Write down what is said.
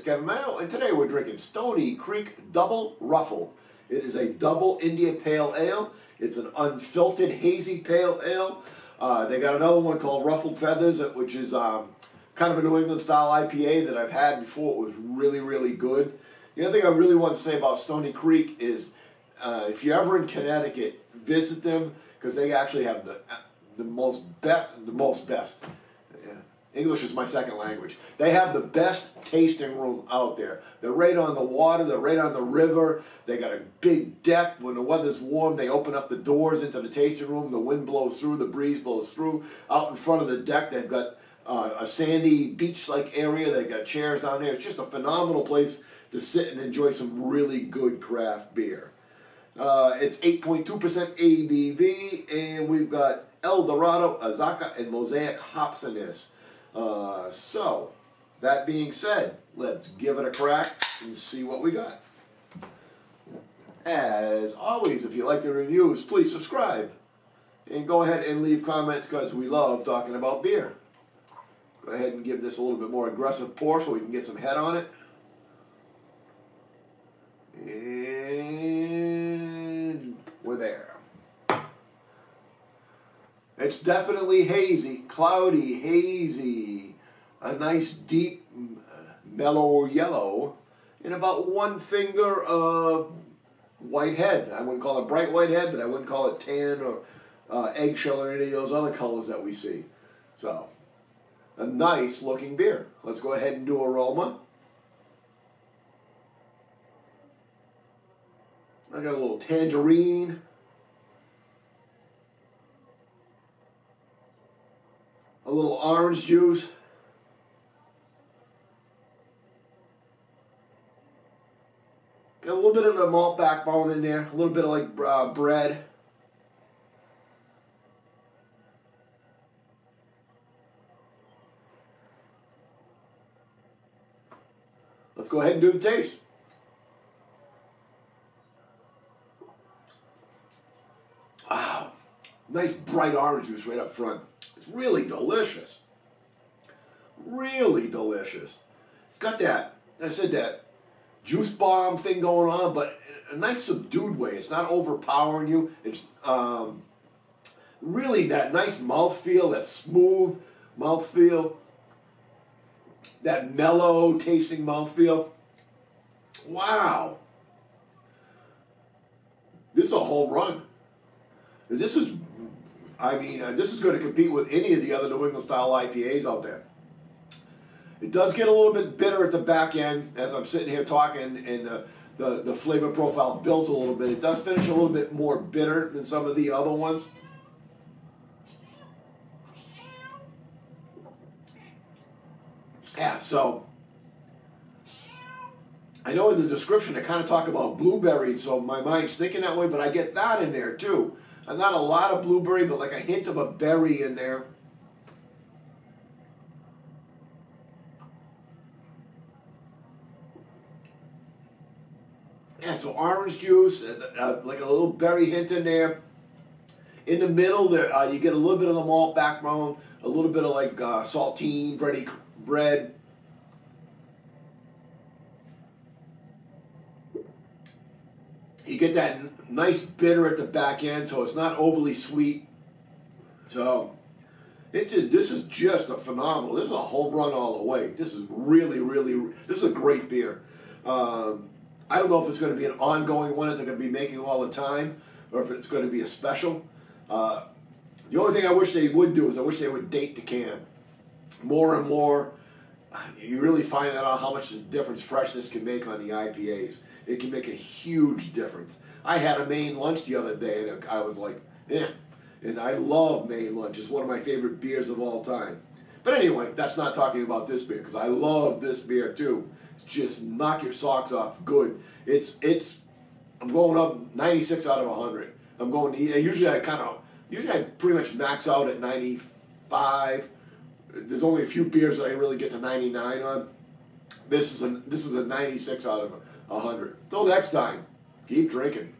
it's Kevin Mayo, and today we're drinking Stony Creek Double Ruffled. It is a double India Pale Ale. It's an unfiltered hazy pale ale. They got another one called Ruffled Feathers, which is kind of a New England style IPA that I've had before. It was really, really good. The other thing I really want to say about Stony Creek is if you're ever in Connecticut, visit them because they actually have the most best. English is my second language. They have the best tasting room out there. They're right on the water. They're right on the river. They got a big deck. When the weather's warm, they open up the doors into the tasting room. The wind blows through. The breeze blows through. Out in front of the deck, they've got a sandy beach-like area. They've got chairs down there. It's just a phenomenal place to sit and enjoy some really good craft beer. It's 8.2% ABV, and we've got Dorado, Azacca, and Mosaic hops in this. So, that being said, let's give it a crack and see what we got. As always, if you like the reviews, please subscribe. And go ahead and leave comments because we love talking about beer. Go ahead and give this a little bit more aggressive pour so we can get some head on it. And we're there. It's definitely hazy, cloudy, hazy, a nice deep mellow yellow, and about one finger of white head. I wouldn't call it bright white head, but I wouldn't call it tan or eggshell or any of those other colors that we see. So, a nice looking beer. Let's go ahead and do aroma. I got a little tangerine. A little orange juice. Got a little bit of the malt backbone in there. A little bit of like bread. Let's go ahead and do the taste. Wow. Nice bright orange juice right up front. It's really delicious. Really delicious. It's got that, I said, that juice bomb thing going on, but in a nice subdued way. It's not overpowering you. It's really that nice mouthfeel, that smooth mouthfeel, that mellow tasting mouthfeel. Wow. This is a home run. This is, I mean, this is going to compete with any of the other New England style IPAs out there. It does get a little bit bitter at the back end as I'm sitting here talking, and the flavor profile builds a little bit. It does finish a little bit more bitter than some of the other ones. Yeah, so I know in the description they kind of talk about blueberries, so my mind's thinking that way, but I get that in there too. Not a lot of blueberry, but like a hint of a berry in there. Yeah, so orange juice, like a little berry hint in there. In the middle, there you get a little bit of the malt backbone, a little bit of like saltine, bready bread. You get that nice bitter at the back end, so it's not overly sweet. So this is just a phenomenal. This is a home run all the way. This is really, really, this is a great beer. I don't know if it's going to be an ongoing one that they're going to be making all the time, or if it's going to be a special. The only thing I wish they would do is I wish they would date the can. More and more, you really find out how much difference freshness can make on the IPAs. It can make a huge difference. I had a Maine lunch the other day, and I was like, eh. And I love Maine lunch. It's one of my favorite beers of all time. But anyway, that's not talking about this beer, because I love this beer too. Just knock your socks off good. I'm going up 96 out of 100. I'm going to, usually I pretty much max out at 95. There's only a few beers that I really get to 99 on. This is a 96 out of 100. Till next time, keep drinking.